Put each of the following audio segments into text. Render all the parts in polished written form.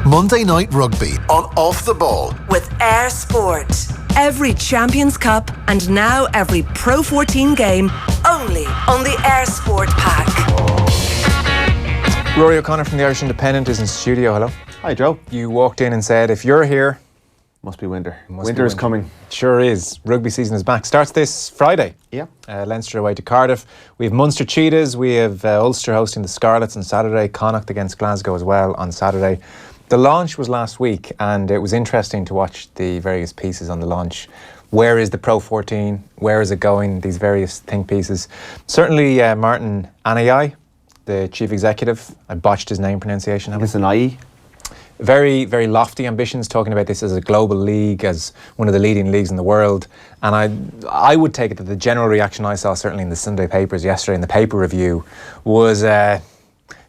Monday Night Rugby on Off the Ball with Air Sport. Every Champions Cup and now every Pro 14 game only on the Air Sport pack. Rory O'Connor from the Irish Independent is in studio. Hello. Hi, Joe. You walked in and said, if you're here... Must be winter. Winter is coming. It sure is. Rugby season is back. Starts this Friday. Yeah. Leinster away to Cardiff. We have Munster Cheetahs. We have Ulster hosting the Scarlets on Saturday. Connacht against Glasgow as well on Saturday. The launch was last week, and it was interesting to watch the various pieces on the launch. Where is the Pro 14? Where is it going? These various think pieces. Certainly Martin Anayai, the chief executive. I botched his name pronunciation. It's an IE. Very, very lofty ambitions, talking about this as a global league, as one of the leading leagues in the world. And I would take it that the general reaction I saw, certainly in the Sunday papers yesterday, in the paper review, was a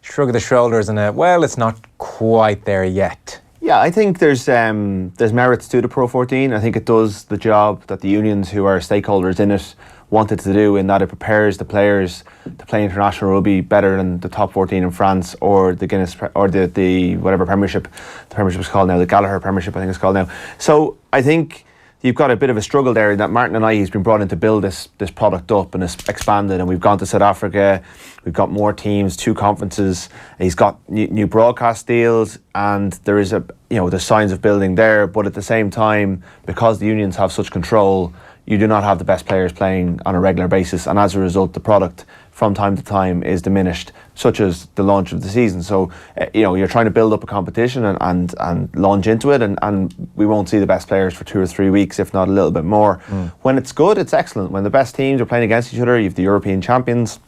shrug of the shoulders and well, it's not quite there yet. Yeah, I think there's merits to the Pro 14. I think it does the job that the unions, who are stakeholders in it, wanted to do, in that it prepares the players to play international rugby better than the top 14 in France or the Guinness or the whatever Premiership. The Premiership is called now, the Gallagher Premiership I think it's called now. So I think you've got a bit of a struggle there, in that Martin and I, he's been brought in to build this product up and it's expanded, and we've gone to South Africa, we've got more teams, 2 conferences, he's got new broadcast deals, and there is there's signs of building there. But at the same time, because the unions have such control, you do not have the best players playing on a regular basis, and as a result the product from time to time is diminished, such as the launch of the season. So you're trying to build up a competition and launch into it, and we won't see the best players for 2 or 3 weeks, if not a little bit more. When it's good, it's excellent. When the best teams are playing against each other, you have the European champions,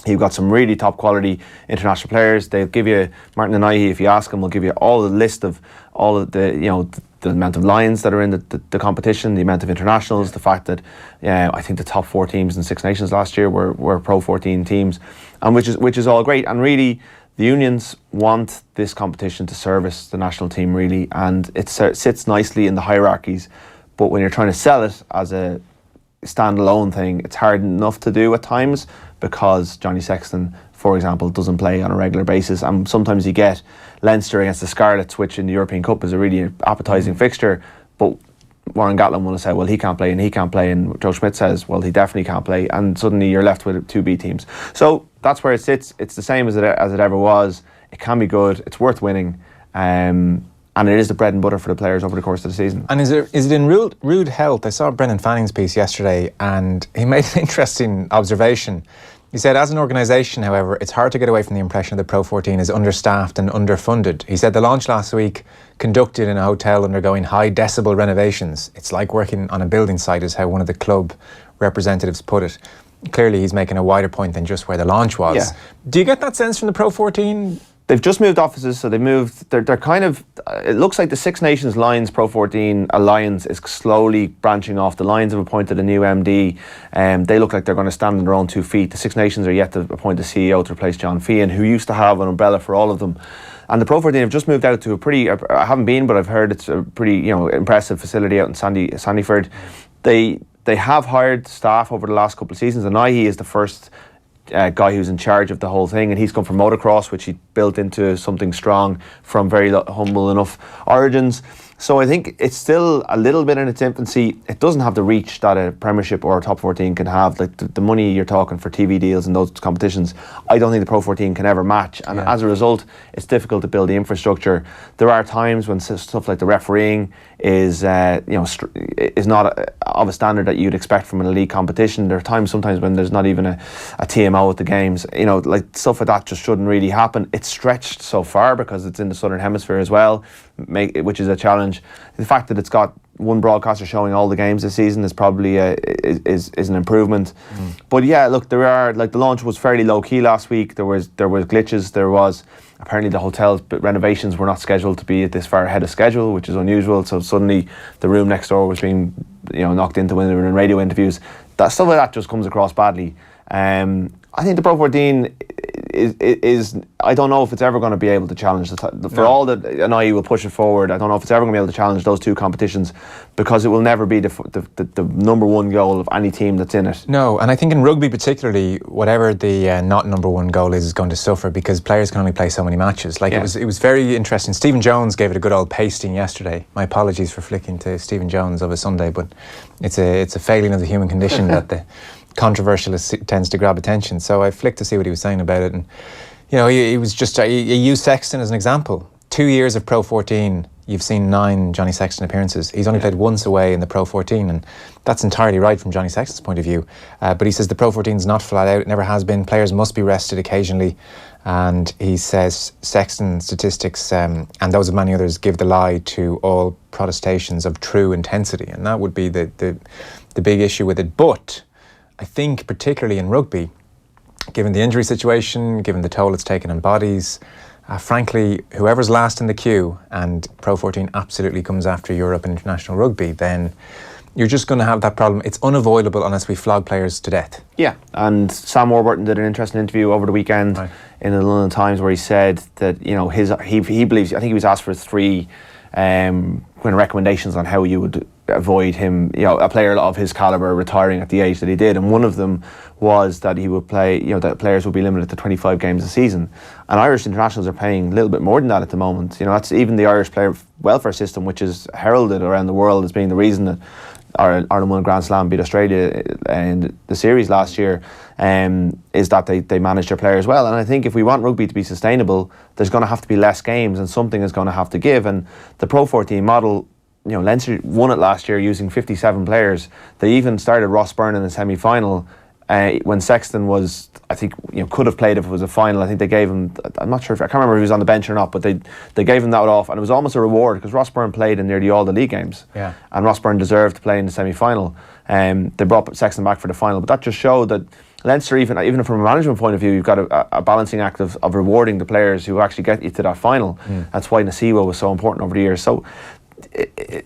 you've got some really top quality international players. They'll give you, Martin and I, if you ask them, will give you all the list of all of the amount of Lions that are in the competition, the amount of internationals, the fact that I think the top 4 teams in Six Nations last year were Pro 14 teams, and which is all great. And really, the unions want this competition to service the national team, really, and it sits nicely in the hierarchies. But when you're trying to sell it as a standalone thing, it's hard enough to do at times, because Johnny Sexton, for example, doesn't play on a regular basis, and sometimes you get Leinster against the Scarlets, which in the European Cup is a really appetising fixture, but Warren Gatland will say, well, he can't play, and Joe Schmidt says, well, he definitely can't play, and suddenly you're left with 2 B teams. So that's where it sits. It's the same as it ever was. It can be good, it's worth winning, and it is the bread and butter for the players over the course of the season. And is it in rude health? I saw Brendan Fanning's piece yesterday, and he made an interesting observation. He said, as an organisation, however, it's hard to get away from the impression that Pro 14 is understaffed and underfunded. He said the launch last week, conducted in a hotel undergoing high decibel renovations. It's like working on a building site, is how one of the club representatives put it. Clearly, he's making a wider point than just where the launch was. Yeah. Do you get that sense from the Pro 14? They've just moved offices, so they're kind of, it looks like the Six Nations Lions Pro 14 Alliance is slowly branching off. The Lions have appointed a new MD, and they look like they're going to stand on their own 2 feet. The Six Nations are yet to appoint a CEO to replace John Feehan, who used to have an umbrella for all of them. And the Pro 14 have just moved out to a pretty, I haven't been, but I've heard it's a pretty impressive facility out in Sandyford. They have hired staff over the last couple of seasons, and Nahi is the first guy who's in charge of the whole thing, and he's come from motocross, which he built into something strong from very humble enough origins. So I think it's still a little bit in its infancy. It doesn't have the reach that a Premiership or a Top 14 can have. Like the money you're talking for TV deals and those competitions, I don't think the Pro 14 can ever match. And as a result, it's difficult to build the infrastructure. There are times when stuff like the refereeing is not of a standard that you'd expect from an elite competition. There are times sometimes when there's not even a TMO at the games. Like stuff like that just shouldn't really happen. It's stretched so far because it's in the Southern Hemisphere as well, which is a challenge. The fact that it's got one broadcaster showing all the games this season is probably is an improvement. But yeah, look, there are, like, the launch was fairly low key last week. There was glitches. There was apparently the hotel's renovations were not scheduled to be this far ahead of schedule, which is unusual. So suddenly the room next door was being knocked into when they were in radio interviews. That stuff like that just comes across badly. I think the Pro 14 is I don't know if it's ever going to be able to challenge all that NIE will push it forward. I don't know if it's ever going to be able to challenge those two competitions, because it will never be the number one goal of any team that's in it. No, and I think in rugby particularly, whatever the not number one goal is going to suffer, because players can only play so many matches. Like, it was very interesting. Stephen Jones gave it a good old pasting yesterday. My apologies for flicking to Stephen Jones of a Sunday, but it's a failing of the human condition that the controversialist tends to grab attention. So I flicked to see what he was saying about it, and he was just he used Sexton as an example. 2 years of Pro 14, you've seen 9 Johnny Sexton appearances. He's only played once away in the Pro 14, and that's entirely right from Johnny Sexton's point of view. But he says the Pro 14 is not flat out, it never has been. Players must be rested occasionally, and he says Sexton statistics and those of many others give the lie to all protestations of true intensity, and that would be the big issue with it. But I think particularly in rugby, given the injury situation, given the toll it's taken on bodies, frankly, whoever's last in the queue, and Pro 14 absolutely comes after Europe and international rugby, then you're just going to have that problem. It's unavoidable unless we flog players to death. Yeah, and Sam Warburton did an interesting interview over the weekend in the London Times, where he said that he believes, I think he was asked for 3 recommendations on how you would avoid him, a player of his calibre, retiring at the age that he did, and one of them was that he would play, that players would be limited to 25 games a season. And Irish internationals are paying a little bit more than that at the moment. That's even the Irish player welfare system, which is heralded around the world as being the reason that Ireland won a Grand Slam, beat Australia in the series last year, is that they manage their players well. And I think if we want rugby to be sustainable, there's going to have to be less games, and something is going to have to give. And the Pro 14 model, Leinster won it last year using 57 players. They even started Ross Byrne in the semi-final when Sexton was, I think, could have played if it was a final. I think they gave him, I'm not sure I can't remember if he was on the bench or not, but they gave him that off, and it was almost a reward because Ross Byrne played in nearly all the league games. Yeah. And Ross Byrne deserved to play in the semi-final. They brought Sexton back for the final, but that just showed that Leinster, even from a management point of view, you've got a balancing act of rewarding the players who actually get you to that final. That's why Nasiwa was so important over the years. So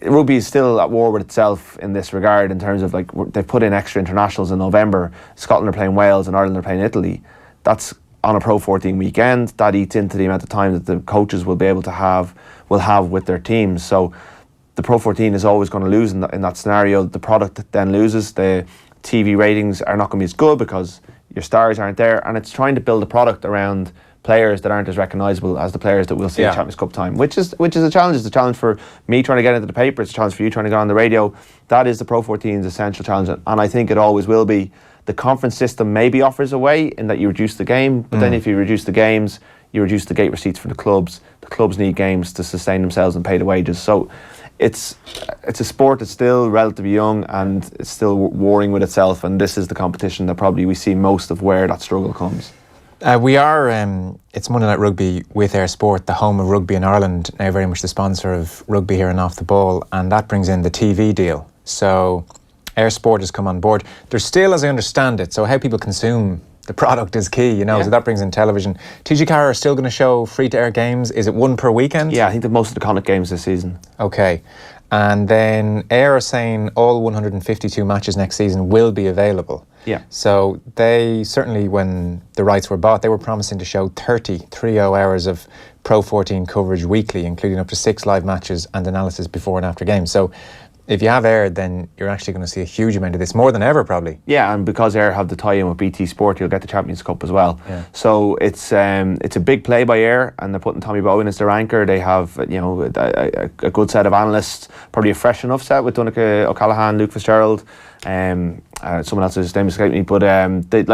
rugby is still at war with itself in this regard, in terms of, like, they've put in extra internationals in November. Scotland are playing Wales and Ireland are playing Italy. That's on a Pro 14 weekend. That eats into the amount of time that the coaches will have with their teams. So the Pro 14 is always going to lose in that scenario. The product then loses. The TV ratings are not going to be as good because your stars aren't there, and it's trying to build a product around players that aren't as recognisable as the players that we'll see at Champions Cup time, which is a challenge. It's a challenge for me trying to get into the paper. It's a challenge for you trying to get on the radio. That is the Pro 14's essential challenge, and I think it always will be. The conference system maybe offers a way in that you reduce the game, but then if you reduce the games, you reduce the gate receipts for the clubs. The clubs need games to sustain themselves and pay the wages. So it's a sport that's still relatively young, and it's still warring with itself, and this is the competition that probably we see most of where that struggle comes. It's Monday Night Rugby with Air Sport, the home of rugby in Ireland, now very much the sponsor of rugby here and Off the Ball, and that brings in the TV deal. So Air Sport has come on board. There's still, as I understand it, so how people consume the product is key, so that brings in television. TG Carr are still going to show free-to-air games. Is it one per weekend? Yeah, I think that most of the Connacht games this season. Okay. And then Air are saying all 152 matches next season will be available. Yeah. So they certainly, when the rights were bought, they were promising to show 30 hours of Pro 14 coverage weekly, including up to 6 live matches and analysis before and after games. So if you have Air, then you're actually going to see a huge amount of this, more than ever probably. Yeah, and because Air have the tie-in with BT Sport, you'll get the Champions Cup as well. Yeah. So it's a big play by Air, and they're putting Tommy Bowen as their anchor. They have a good set of analysts, probably a fresh enough set with Donncha O'Callaghan, Luke Fitzgerald, someone else's name escaped me, but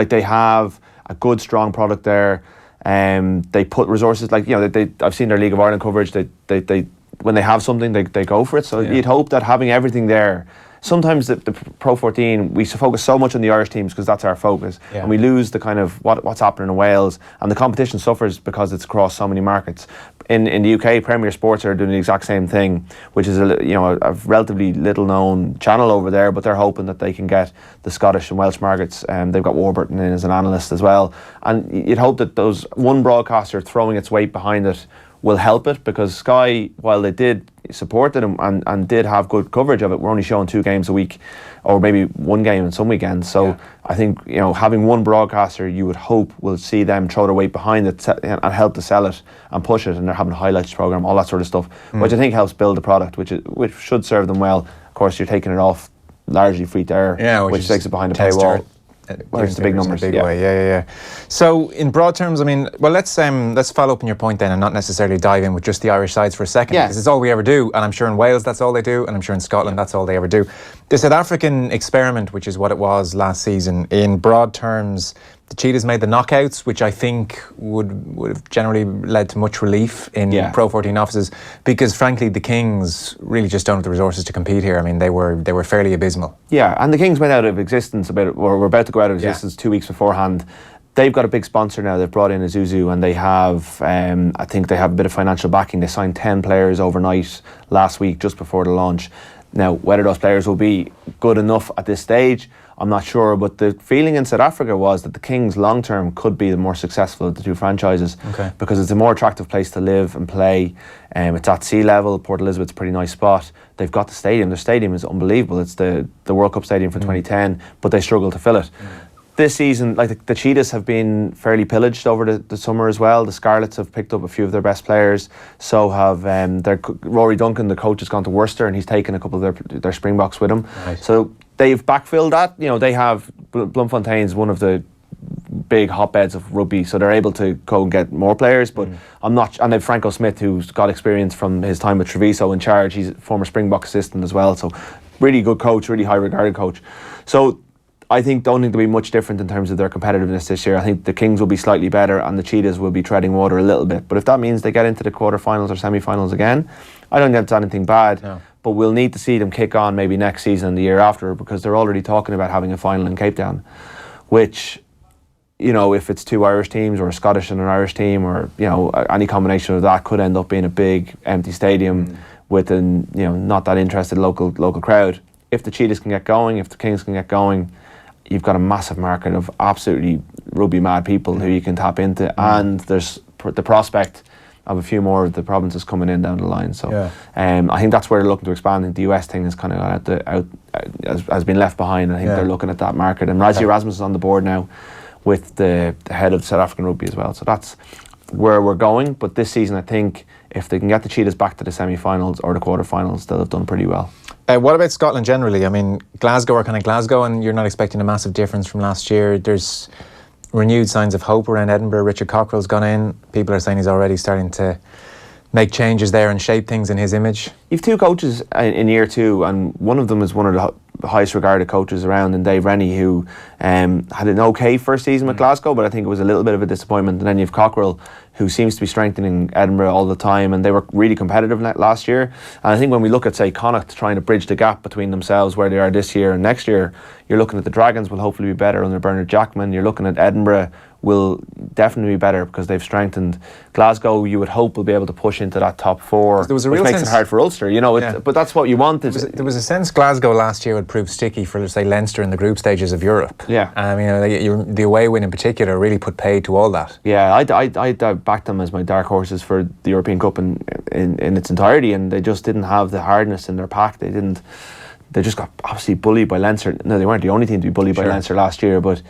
they have a good, strong product there. They put resources, I've seen their League of Ireland coverage. They when they have something, they go for it. So you'd hope that having everything there. Sometimes the Pro 14, we focus so much on the Irish teams because that's our focus, and we lose the kind of what's happening in Wales, and the competition suffers because it's across so many markets. In the UK, Premier Sports are doing the exact same thing, which is a relatively little known channel over there, but they're hoping that they can get the Scottish and Welsh markets. They've got Warburton in as an analyst as well, and you'd hope that those one broadcaster throwing its weight behind it will help it, because Sky, while they did support it and did have good coverage of it, we're only showing 2 games a week, or maybe 1 game in some weekends. So I think, you know, having one broadcaster, you would hope will see them throw their weight behind it and help to sell it and push it, and they're having a highlights program, all that sort of stuff, which I think helps build the product, which should serve them well. Of course, you're taking it off largely free to air, which takes it behind the paywall. It's the big numbers, way. So, in broad terms, I mean, well, let's follow up on your point then, and not necessarily dive in with just the Irish sides for a second, because it's all we ever do, and I'm sure in Wales that's all they do, and I'm sure in Scotland that's all they ever do. The South African experiment, which is what it was last season, in broad terms, the Cheetahs made the knockouts, which I think would have generally led to much relief in Pro 14 offices, because frankly the Kings really just don't have the resources to compete here. I mean, they were fairly abysmal. Yeah, and the Kings went out of existence were about to go out of existence 2 weeks beforehand. They've got a big sponsor now. They've brought in Isuzu, and they have, I think they have a bit of financial backing. They signed 10 players overnight last week, just before the launch. Now, whether those players will be good enough at this stage, I'm not sure, but the feeling in South Africa was that the Kings long term could be the more successful of the 2 franchises, because it's a more attractive place to live and play. It's at sea level. Port Elizabeth's a pretty nice spot. They've got the stadium. Their stadium is unbelievable. It's the World Cup stadium from 2010, but they struggle to fill it. This season, like the Cheetahs have been fairly pillaged over the summer as well. The Scarlets have picked up a few of their best players. So have Rory Duncan, the coach, has gone to Worcester, and he's taken a couple of their Springboks with him. Right. So they've backfilled that. You know, they have Bloemfontein's one of the big hotbeds of rugby, so they're able to go and get more players. But I'm not. And they've Franco Smith, who's got experience from his time with Treviso in charge. He's a former Springbok assistant as well. So really good coach, really high regarded coach. So I don't think there'll be much different in terms of their competitiveness this year. I think the Kings will be slightly better and the Cheetahs will be treading water a little bit. But if that means they get into the quarterfinals or semi-finals again, I don't think that's anything bad. No. But we'll need to see them kick on maybe next season and the year after, because they're already talking about having a final in Cape Town, which, you know, if it's 2 Irish teams or a Scottish and an Irish team, or, you know, any combination of that, could end up being a big empty stadium with not that interested local crowd. If the Cheetahs can get going, if the Kings can get going, you've got a massive market of absolutely rugby mad people who you can tap into, and there's the prospect of a few more of the provinces coming in down the line. So I think that's where they're looking to expand. I think the US thing is kind of has been left behind. I think they're looking at that market, and Rassie Erasmus is on the board now with the head of South African rugby as well. So that's where we're going. But this season, I think if they can get the Cheetahs back to the semi-finals or the quarter-finals, they'll have done pretty well. What about Scotland generally? I mean, Glasgow are kind of Glasgow, and you're not expecting a massive difference from last year. There's renewed signs of hope around Edinburgh. Richard Cockrell's gone in. People are saying he's already starting to make changes there and shape things in his image. You've 2 coaches in year 2, and one of them is one of the highest regarded coaches around, and Dave Rennie, who had an okay first season with Glasgow, but I think it was a little bit of a disappointment. And then you've Cockrell, who seems to be strengthening Edinburgh all the time, and they were really competitive last year. And I think when we look at, say, Connacht trying to bridge the gap between themselves, where they are this year and next year, you're looking at the Dragons will hopefully be better under Bernard Jackman. You're looking at Edinburgh will definitely be better because they've strengthened. Glasgow, you would hope, will be able to push into that top 4, which makes it hard for Ulster, you know. But that's what you want. There was a sense Glasgow last year would prove sticky for, say, Leinster in the group stages of Europe. Yeah. I mean, the away win in particular really put paid to all that. Yeah, I backed them as my dark horses for the European Cup in its entirety, and they just didn't have the hardness in their pack. They just got obviously bullied by Leinster. No, they weren't the only team to be bullied by Leinster last year, but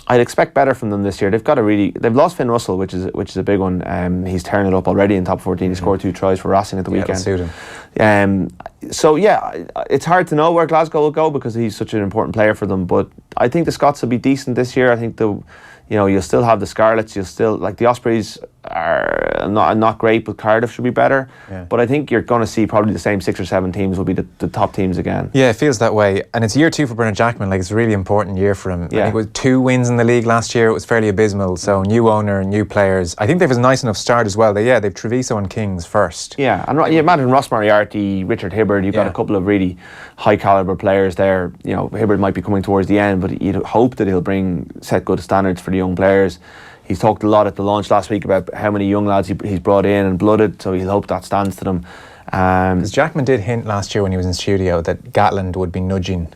I'd expect better from them this year. They've lost Finn Russell, which is a big one. He's tearing it up already in top 14. He scored 2 tries for Racing at the weekend. Suit him. So it's hard to know where Glasgow will go because he's such an important player for them. But I think the Scots will be decent this year. I think you'll still have the Scarlets. You'll still, like, the Ospreys are not great, but Cardiff should be better. Yeah. But I think you're going to see probably the same 6 or 7 teams will be the top teams again. Yeah, it feels that way. And it's year 2 for Bernard Jackman. Like, it's a really important year for him. Yeah. I think it was 2 wins in the league last year. It was fairly abysmal. So new owner, new players. I think they've a nice enough start as well. They've Treviso and Kings first. Yeah, and you imagine Ross Moriarty, Richard Hibbard. You've got a couple of really high caliber players there. You know, Hibbard might be coming towards the end, but you'd hope that he'll set good standards for the young players. He's talked a lot at the launch last week about how many young lads he's brought in and blooded, so he'll hope that stands to them. Because Jackman did hint last year when he was in studio that Gatland would be nudging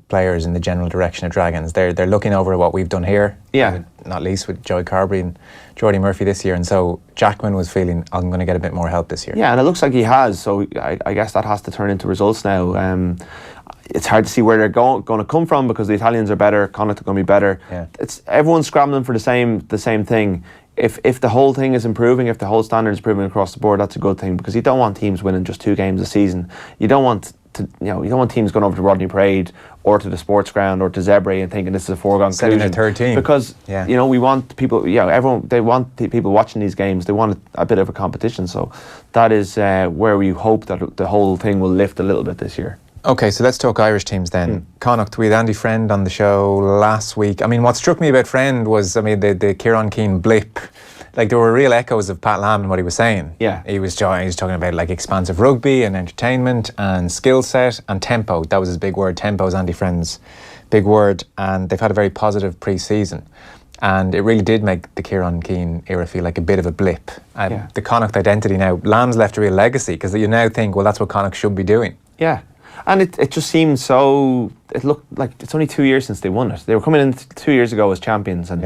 players in the general direction of Dragons. They're looking over what we've done here. Yeah. Not least with Joey Carberry and Jordy Murphy this year. And so Jackman was feeling, I'm going to get a bit more help this year. Yeah, and it looks like he has. So I guess that has to turn into results now. It's hard to see where they're going to come from because the Italians are better, Connacht are going to be better. Yeah. It's everyone's scrambling for the same thing. If the whole thing is improving, if the whole standard is improving across the board, that's a good thing because you don't want teams winning just 2 games a season. You don't want teams going over to Rodney Parade or to the sports ground or to Zebre and thinking this is a foregone conclusion. Setting a third team. Because we want people. They want people watching these games. They want a bit of a competition. So that is where we hope that the whole thing will lift a little bit this year. Okay, so let's talk Irish teams then. Connacht, we had Andy Friend on the show last week. I mean, what struck me about Friend was, the Kieran Keane blip. Like, there were real echoes of Pat Lam and what he was saying. Yeah. He was talking about, like, expansive rugby and entertainment and skill set and tempo. That was his big word. Tempo is Andy Friend's big word. And they've had a very positive pre-season. And it really did make the Kieran Keane era feel like a bit of a blip. The Connacht identity now, Lam's left a real legacy because you now think, well, that's what Connacht should be doing. Yeah. And it just seemed so. It looked like it's only 2 years since they won it. They were coming in 2 years ago as champions, and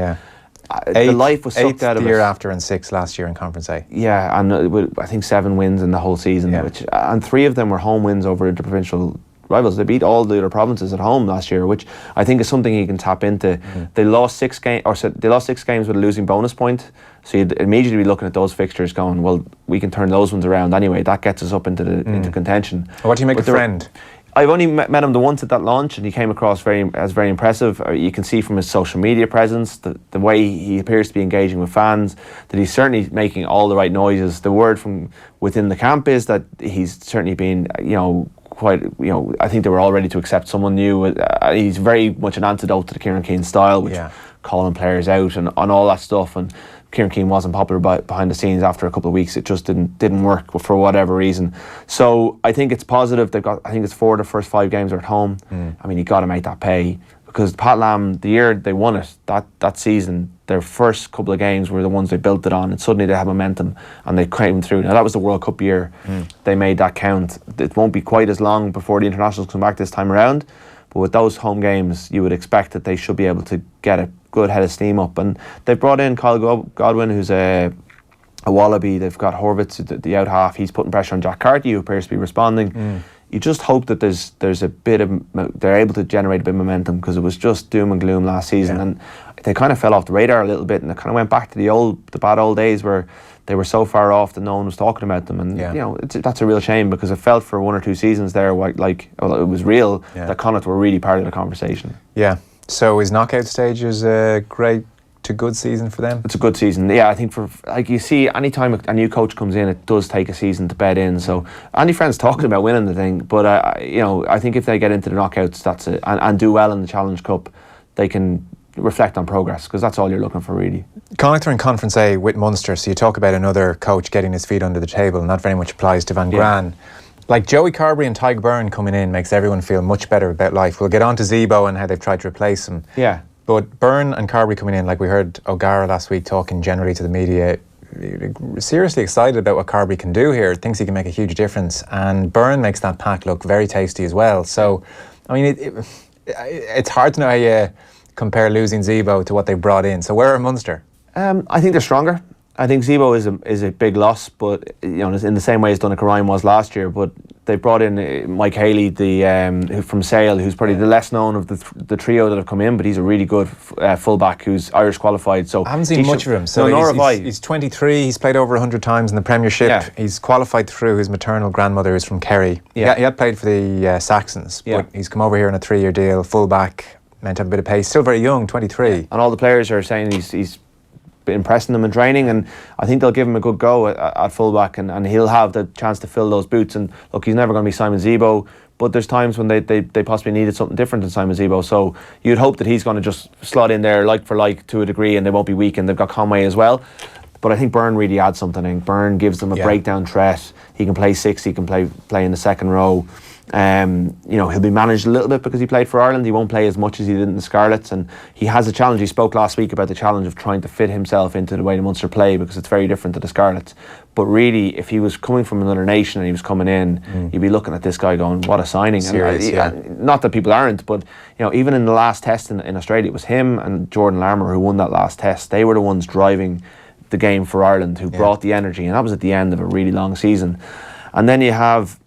the life was sucked out of it. The year after and 6 last year in Conference A. Yeah, and I think 7 wins in the whole season, and 3 of them were home wins over the provincial rivals. They beat all the other provinces at home last year, which I think is something you can tap into. They lost 6 games, they lost 6 games with a losing bonus point. So you'd immediately be looking at those fixtures, going, well, we can turn those ones around anyway. That gets us up into contention. What do you make of Friend? I've only met him the once at that launch, and he came across very impressive. You can see from his social media presence, the way he appears to be engaging with fans, that he's certainly making all the right noises. The word from within the camp is that he's certainly been, quite, I think they were all ready to accept someone new. He's very much an antidote to the Kieran Keane style, which calling players out and all that stuff. And Kieran Keane wasn't popular behind the scenes after a couple of weeks. It just didn't work for whatever reason. So I think it's positive. I think it's 4 of the first 5 games are at home. I mean, you got to make that pay because Pat Lam, the year they won it, that season, their first couple of games were the ones they built it on, and suddenly they have momentum and they came through. Now that was the World Cup year. They made that count. It won't be quite as long before the internationals come back this time around, but with those home games, you would expect that they should be able to get a good head of steam up. And they've brought in Kyle Godwin, who's a Wallaby. They've got Horvitz, the out half. He's putting pressure on Jack Carty, who appears to be responding. You just hope that there's a bit of, they're able to generate a bit of momentum, because it was just doom and gloom last season, and they kind of fell off the radar a little bit, and it kind of went back to the bad old days where they were so far off that no one was talking about them. And that's a real shame, because it felt for 1 or 2 seasons there like it was real that Connacht were really part of the conversation. Yeah. So is knockout stages a great to good season for them? It's a good season. Yeah, I think for, like, you see, anytime a new coach comes in, it does take a season to bed in. So Andy Friend's talking about winning the thing, but I think if they get into the knockouts, that's it, and do well in the Challenge Cup, they can reflect on progress, because that's all you're looking for, really. Connacht are in Conference A with Munster, so you talk about another coach getting his feet under the table. Not very much applies to Van Gran. Like, Joey Carberry and Tyke Byrne coming in makes everyone feel much better about life. We'll get on to Zebo and how they've tried to replace him. Yeah. But Byrne and Carberry coming in, like we heard O'Gara last week talking generally to the media, seriously excited about what Carberry can do here, thinks he can make a huge difference. And Byrne makes that pack look very tasty as well. So, I mean, it's hard to know how you compare losing Zebo to what they brought in. So where are Munster? I think they're stronger. I think Zebo is a big loss, but in the same way as Donnacha Ryan was last year. But they brought in Mike Haley, from Sale, who's probably the less known of the trio that have come in, but he's a really good fullback who's Irish qualified. So I haven't seen much of him. So he's 23. He's played over 100 times in the Premiership. Yeah. He's qualified through his maternal grandmother, who's from Kerry. Yeah. He had played for the Saxons, but he's come over here on a 3-year deal, fullback, meant to have a bit of pace. Still very young, 23. Yeah. And all the players are saying he's impressing them in training, and I think they'll give him a good go at fullback, and he'll have the chance to fill those boots. And look, he's never going to be Simon Zebo, but there's times when they possibly needed something different than Simon Zebo, so you'd hope that he's going to just slot in there like for like to a degree, and they won't be weak. And they've got Conway as well. But I think Byrne really adds something. I think Byrne gives them a breakdown threat. He can play 6, he can play in the second row. He'll be managed a little bit because he played for Ireland. He won't play as much as he did in the Scarlets, and he has a challenge. He spoke last week about the challenge of trying to fit himself into the way the Munster play, because it's very different to the Scarlets. But really, if he was coming from another nation and he was coming in, you'd be looking at this guy going, what a signing. Serious, not that people aren't, but even in the last test in Australia, it was him and Jordan Larmour who won that last test. They were the ones driving the game for Ireland, who brought the energy, and that was at the end of a really long season. And then you have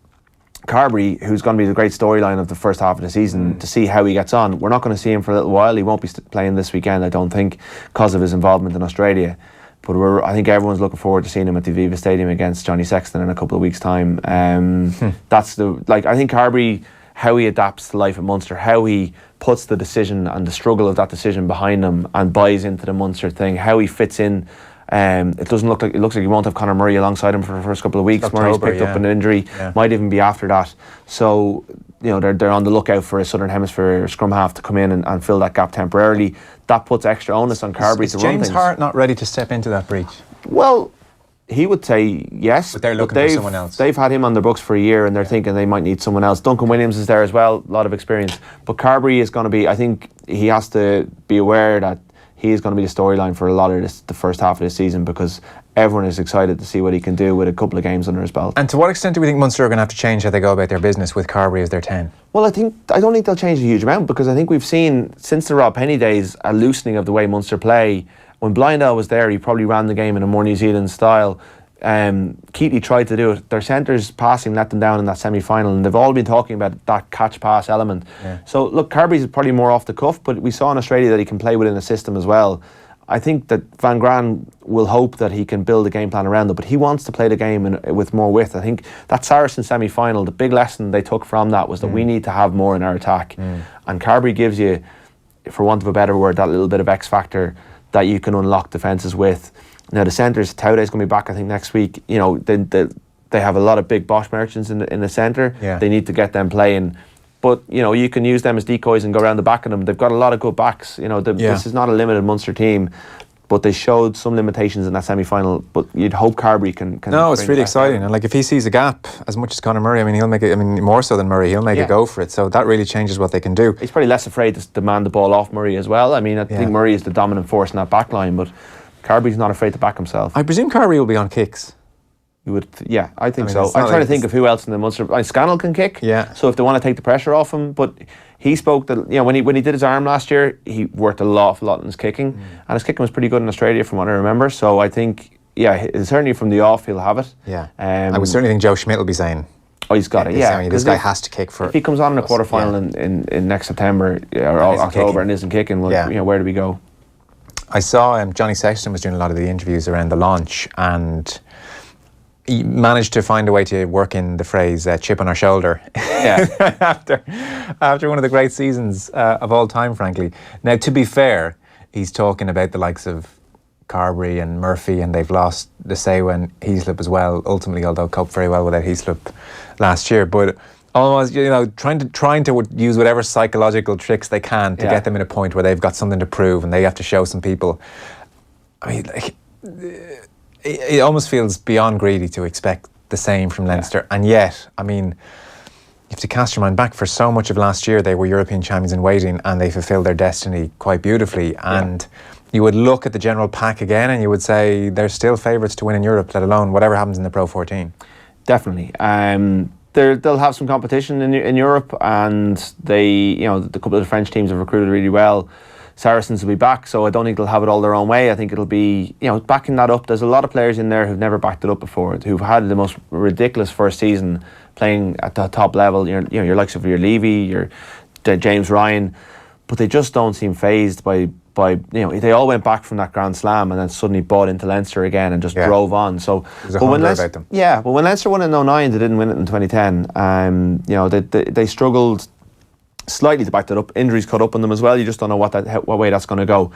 Carbery, who's going to be the great storyline of the first half of the season, to see how he gets on. We're not going to see him for a little while. He won't be playing this weekend, I don't think, because of his involvement in Australia. But I think everyone's looking forward to seeing him at the Aviva Stadium against Johnny Sexton in a couple of weeks' time. I think Carbery, how he adapts to life at Munster, how he puts the decision and the struggle of that decision behind him and buys into the Munster thing, how he fits in. It looks like he won't have Conor Murray alongside him for the first couple of weeks. Murray's picked up an injury, might even be after that. So they're on the lookout for a Southern Hemisphere scrum half to come in and fill that gap temporarily. That puts extra onus on Carbery to run things. Is James Hart not ready to step into that breach? Well, he would say yes, but they're looking for someone else. They've had him on their books for a year, and they're thinking they might need someone else. Duncan Williams is there as well, a lot of experience. But Carbery is going to be, I think he has to be aware that he is going to be the storyline for a lot of the first half of this season, because everyone is excited to see what he can do with a couple of games under his belt. And to what extent do we think Munster are going to have to change how they go about their business with Carbery as their 10? Well, I don't think they'll change a huge amount, because I think we've seen since the Rob Penny days a loosening of the way Munster play. When Blindell was there, he probably ran the game in a more New Zealand style. Keatley tried to do it. Their centres passing let them down in that semi-final, and they've all been talking about that catch-pass element. So look, Carbery's probably more off the cuff, but we saw in Australia that he can play within a system as well. I think that Van Gran will hope that he can build a game plan around it, but he wants to play the game with more width. I think that Saracen semi-final, the big lesson they took from that was that we need to have more in our attack, and Carbery gives you, for want of a better word, that little bit of X factor that you can unlock defences with. Now the centres, Tauday's going to be back I think next week. They have a lot of big Bosch merchants in the centre. They need to get them playing, but you can use them as decoys and go around the back of them. They've got a lot of good backs. This is not a limited Munster team, but they showed some limitations in that semi-final. But you'd hope Carbery can. No, it's really exciting, and if he sees a gap as much as Conor Murray, he'll make it. More so than Murray, he'll make a go for it. So that really changes what they can do. He's probably less afraid to demand the ball off Murray as well. I think Murray is the dominant force in that back line, but Carbery's not afraid to back himself. I presume Carbery will be on kicks. You would, I think so. I'm trying to think of who else in the Munster. Scannell can kick. So if they want to take the pressure off him, but he spoke that when he did his arm last year, he worked a lot on his kicking, and his kicking was pretty good in Australia from what I remember. So I think, certainly from the off he'll have it. I would certainly think Joe Schmidt will be saying, oh, he's got it. This guy has to kick for. If he comes on in a quarter final in next September or October and isn't kicking, where do we go? I saw Johnny Sexton was doing a lot of the interviews around the launch, and he managed to find a way to work in the phrase chip on our shoulder after one of the great seasons of all time, frankly. Now, to be fair, he's talking about the likes of Carbery and Murphy, and they've lost the Sewa and Heaslip as well, ultimately, although coped very well without Heaslip last year. But almost, trying to use whatever psychological tricks they can to get them in a point where they've got something to prove and they have to show some people. It almost feels beyond greedy to expect the same from Leinster, and yet, you have to cast your mind back. For so much of last year, they were European champions in waiting, and they fulfilled their destiny quite beautifully. And you would look at the general pack again, and you would say they're still favourites to win in Europe, let alone whatever happens in the Pro 14. Definitely. They'll have some competition in Europe, and the couple of the French teams have recruited really well. Saracens will be back, so I don't think they'll have it all their own way. I think it'll be, backing that up. There's a lot of players in there who've never backed it up before, who've had the most ridiculous first season playing at the top level. Your likes of your Levy, your James Ryan, but they just don't seem phased by they all went back from that Grand Slam and then suddenly bought into Leinster again and just drove on. So, but when Leinster won in 2009, they didn't win it in 2010. They struggled slightly to back that up. Injuries caught up on them as well. You just don't know what way that's going to go.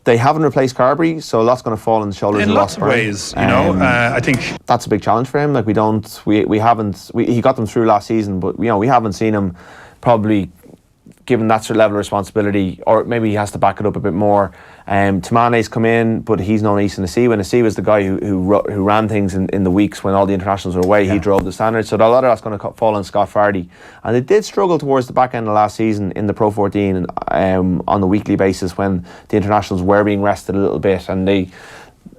They haven't replaced Carbery, so a lot's going to fall on the shoulders in of lots of ways. I think that's a big challenge for him. He got them through last season, but we haven't seen him probably given that sort of level of responsibility, or maybe he has to back it up a bit more. Tamane's come in, but he's known East and Assi. When Assi was the guy who ran things in the weeks when all the internationals were away, he drove the standards. So a lot of that's going to fall on Scott Fardy. And they did struggle towards the back end of last season in the Pro 14 on the weekly basis when the internationals were being rested a little bit, and they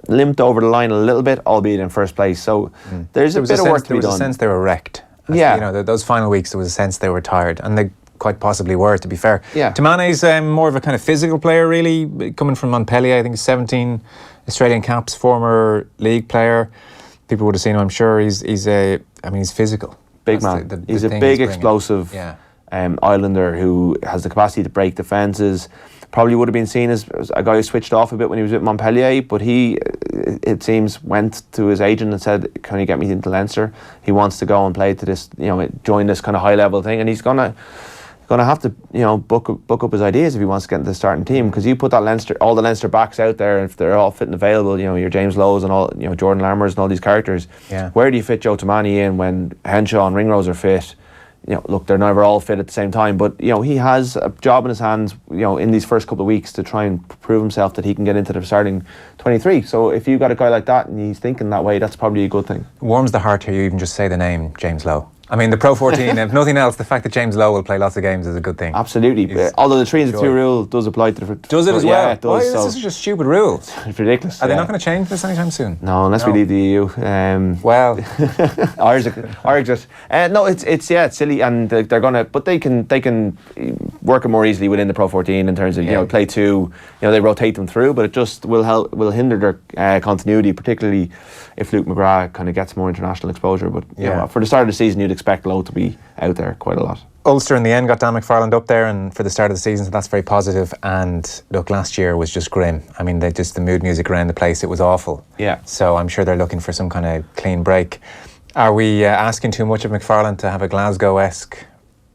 limped over the line a little bit, albeit in first place. So there's a bit of work to be done. There was a sense they were wrecked. Yeah. Those final weeks, there was a sense they were tired, and they quite possibly were, to be fair. Yeah. Tamane's more of a kind of physical player, really, coming from Montpellier. I think 17 Australian caps, former league player. People would have seen him, I'm sure. He's physical. Big man. He's a big, explosive Islander who has the capacity to break defences. Probably would have been seen as a guy who switched off a bit when he was at Montpellier, but he, it seems, went to his agent and said, "Can you get me into Leinster?" He wants to go and play to this, join this kind of high level thing, and he's gonna have to, book up his ideas if he wants to get into the starting team. Because you put that all the Leinster backs out there, and if they're all fit and available, your James Lowes and all, Jordan Lammers and all these characters. Yeah. Where do you fit Joe Tamani in when Henshaw and Ringrose are fit? Look, they're never all fit at the same time, but he has a job in his hands, in these first couple of weeks to try and prove himself that he can get into the starting 23. So if you've got a guy like that and he's thinking that way, that's probably a good thing. It warms the heart to hear you even just say the name James Lowe. I mean, the Pro 14, if nothing else, the fact that James Lowe will play lots of games is a good thing. Absolutely. Although the 3 and 2 rule does apply to the... Does it as well? Yeah, it does. Why is this such a stupid rule? It's ridiculous. Are they not going to change this anytime soon? No, unless we leave the EU. Well... Irish just... No, it's silly, and they're going to... But they can work it more easily within the Pro 14 in terms of, play 2. They rotate them through, but it just will hinder their continuity, particularly if Luke McGrath kind of gets more international exposure. But for the start of the season, you'd expect Lowe to be out there quite a lot. Ulster in the end got Dan McFarland up there, and for the start of the season, so that's very positive. And look, last year was just grim. I mean, the mood music around the place, it was awful. Yeah. So I'm sure they're looking for some kind of clean break. Are we asking too much of McFarland to have a Glasgow-esque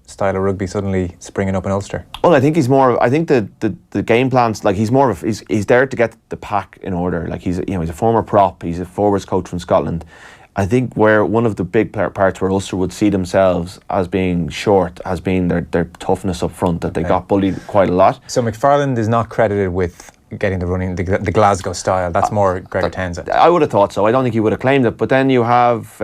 style of rugby suddenly springing up in Ulster? Well, I think he's more. I think the game plans, like he's more of he's there to get the pack in order. Like he's a former prop. He's a forwards coach from Scotland. I think where one of the big parts where Ulster would see themselves as being short has been their toughness up front, that they got bullied quite a lot. So McFarland is not credited with getting the Glasgow style. That's more Gregor Townsend. I would have thought so. I don't think he would have claimed it. But then you have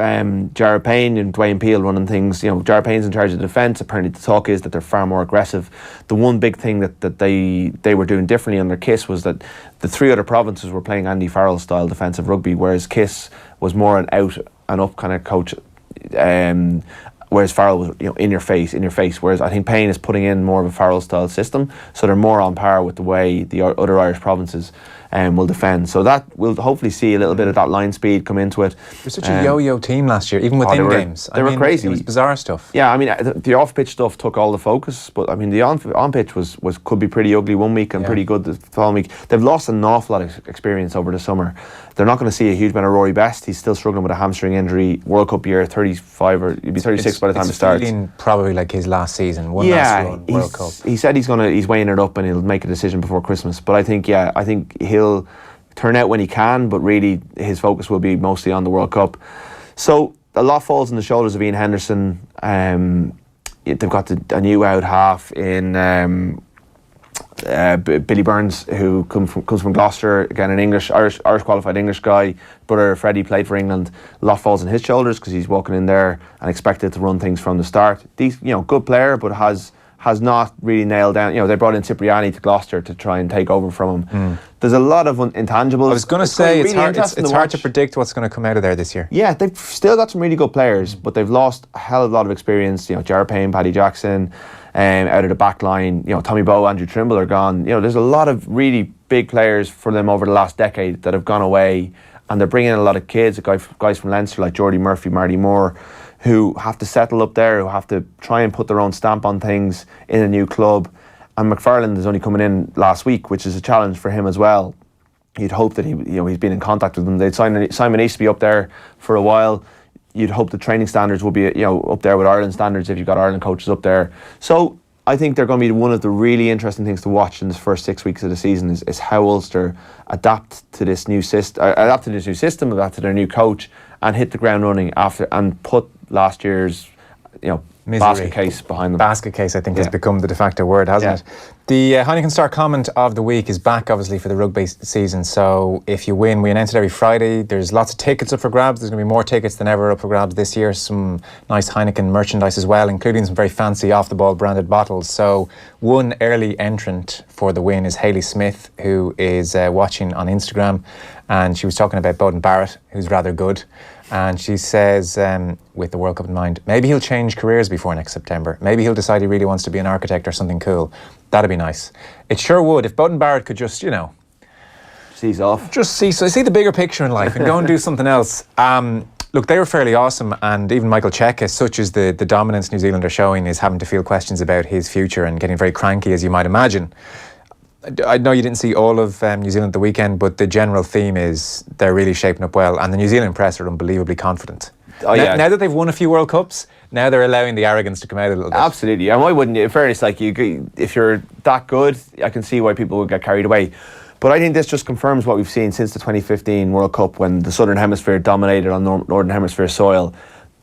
Jared Payne and Dwayne Peel running things. Jared Payne's in charge of the defence. Apparently the talk is that they're far more aggressive. The one big thing that they were doing differently under Kiss was that the 3 other provinces were playing Andy Farrell style defensive rugby, whereas Kiss was more an out and up kind of coach. Whereas Farrell was, in your face. Whereas I think Payne is putting in more of a Farrell style system, so they're more on par with the way the other Irish provinces will defend. So that we'll hopefully see a little bit of that line speed come into it. It was such a yo-yo team last year, even within games. They were crazy. It was bizarre stuff. Yeah, I mean the off-pitch stuff took all the focus, but I mean the on-pitch was could be pretty ugly one week and pretty good the following week. They've lost an awful lot of experience over the summer. They're not going to see a huge amount of Rory Best. He's still struggling with a hamstring injury. World Cup year, 35 or he'd be 36 by the time it starts. It's feeling probably like his last season, last run, World Cup. He said he's weighing it up and he'll make a decision before Christmas. But I think he'll turn out when he can, but really his focus will be mostly on the World Cup. So a lot falls on the shoulders of Ian Henderson. They've got a new out half in Billy Burns, who comes from Gloucester, again an Irish qualified English guy. Brother Freddie played for England. A lot falls on his shoulders because he's walking in there and expected to run things from the start. Good player, but has not really nailed down. They brought in Cipriani to Gloucester to try and take over from him. There's a lot of intangibles. I was going to say it's hard to predict what's going to come out of there this year. Yeah, they've still got some really good players, but they've lost a hell of a lot of experience. Jared Payne, Paddy Jackson, out of the back line. Tommy Bowe, Andrew Trimble are gone. There's a lot of really big players for them over the last decade that have gone away, and they're bringing in a lot of kids, guys from Leinster like Jordy Murphy, Marty Moore, who have to settle up there, who have to try and put their own stamp on things in a new club. And McFarland is only coming in last week, which is a challenge for him as well. You'd hope that he's been in contact with them. Simon needs to be up there for a while. You'd hope the training standards will be up there with Ireland standards if you've got Ireland coaches up there. So I think they're going to be one of the really interesting things to watch in the first 6 weeks of the season is how Ulster adapt to this new system, adapt to their new coach, and hit the ground running after and put last year's Misery. basket case behind them. Basket case, I think, has become the de facto word, hasn't it? The Heineken Star comment of the week is back, obviously, for the rugby season. So if you win, we announce it every Friday. There's lots of tickets up for grabs. There's going to be more tickets than ever up for grabs this year. Some nice Heineken merchandise as well, including some very fancy off-the-ball branded bottles. So one early entrant for the win is Hayley Smith, who is watching on Instagram. And she was talking about Beauden Barrett, who's rather good. And she says, with the World Cup in mind, maybe he'll change careers before next September. Maybe he'll decide he really wants to be an architect or something cool. That'd be nice. It sure would. If Beauden Barrett could just, Seize off. Just see the bigger picture in life and go and do something else. Look, they were fairly awesome, and even Michael Cheika, such as the dominance New Zealand are showing, is having to field questions about his future and getting very cranky, as you might imagine. I know you didn't see all of New Zealand at the weekend, but the general theme is they're really shaping up well, and the New Zealand press are unbelievably confident. Now that they've won a few World Cups, now they're allowing the arrogance to come out a little bit. Absolutely, and why wouldn't you? In fairness, if you're that good, I can see why people would get carried away. But I think this just confirms what we've seen since the 2015 World Cup, when the Southern Hemisphere dominated on Northern Hemisphere soil,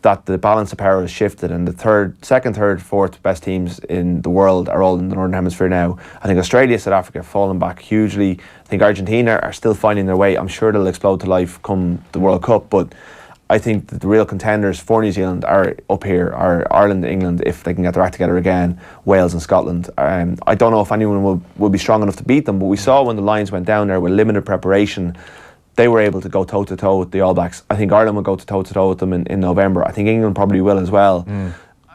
that the balance of power has shifted, and the second, third, fourth best teams in the world are all in the Northern Hemisphere now. I think Australia, South Africa have fallen back hugely. I think Argentina are still finding their way. I'm sure they'll explode to life come the World Cup, but I think that the real contenders for New Zealand are up here, are Ireland, England, if they can get their act together again, Wales and Scotland. I don't know if anyone will be strong enough to beat them, but we saw when the Lions went down there with limited preparation, they were able to go toe-to-toe with the All Blacks. I think Ireland will go toe-to-toe with them in November. I think England probably will as well.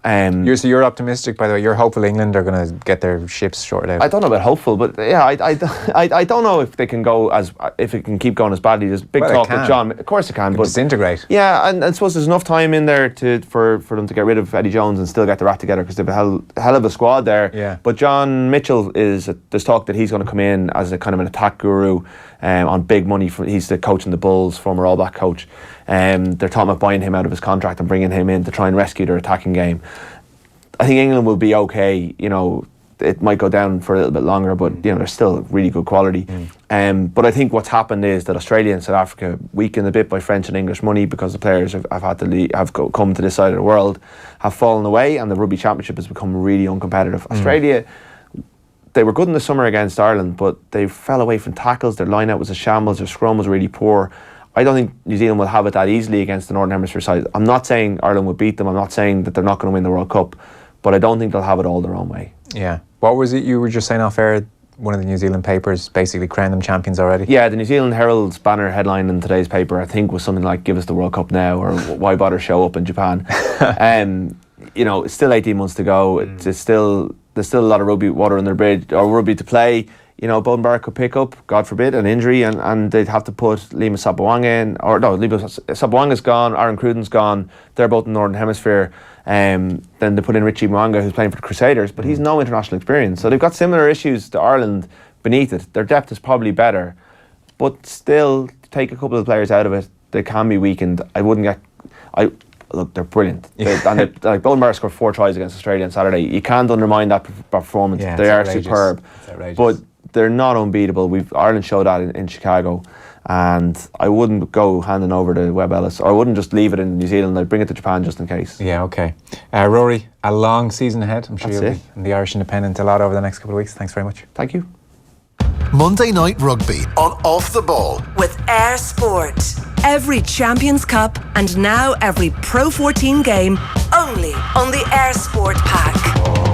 You're optimistic, by the way. You're hopeful England are going to get their ships sorted out. I don't know about hopeful, but yeah, I don't know if they can go if it can keep going as badly. There's big talk with John. Of course it can, but disintegrate. Yeah, and I suppose there's enough time in there for them to get rid of Eddie Jones and still get their act together, because they've a hell of a squad there. Yeah. But John Mitchell there's talk that he's going to come in as a kind of an attack guru on big money. He's the coach in the Bulls, former All Black coach. They're talking about buying him out of his contract and bringing him in to try and rescue their attacking game. I think England will be okay. It might go down for a little bit longer, but they're still really good quality. But I think what's happened is that Australia and South Africa, weakened a bit by French and English money, because the players have had to leave, have come to this side of the world, have fallen away, and the Rugby Championship has become really uncompetitive. Australia, they were good in the summer against Ireland, but they fell away from tackles. Their line-out was a shambles. Their scrum was really poor. I don't think New Zealand will have it that easily against the Northern Hemisphere side. I'm not saying Ireland will beat them. I'm not saying that they're not going to win the World Cup, but I don't think they'll have it all their own way. Yeah. What was it you were just saying off air? One of the New Zealand papers basically crowned them champions already? Yeah, the New Zealand Herald's banner headline in today's paper, I think, was something like, "Give us the World Cup now," or "Why bother show up in Japan?" It's still 18 months to go. There's still a lot of rugby water on their bridge, or rugby to play. Beauden Barrett could pick up, God forbid, an injury, and they'd have to put Lima Sabawanga in. Or no, Lima Sabawanga's gone, Aaron Cruden's gone. They're both in the Northern Hemisphere. Then they put in Richie Mo'unga, who's playing for the Crusaders, but he's no international experience. So they've got similar issues to Ireland beneath it. Their depth is probably better, but still, take a couple of players out of it, they can be weakened. Look, they're brilliant. Beauden Barrett scored 4 tries against Australia on Saturday. You can't undermine that performance. Yeah, they are outrageous. superb. But they're not unbeatable. Ireland showed that in Chicago, and I wouldn't go handing over to Webb Ellis, or I wouldn't just leave it in New Zealand. I'd bring it to Japan just in case. Yeah, okay. Rory, a long season ahead. I'm sure you'll be in the Irish Independent a lot over the next couple of weeks. Thanks very much. Thank you. Monday Night Rugby on Off the Ball with Air Sport. Every Champions Cup and now every Pro 14 game only on the Air Sport pack.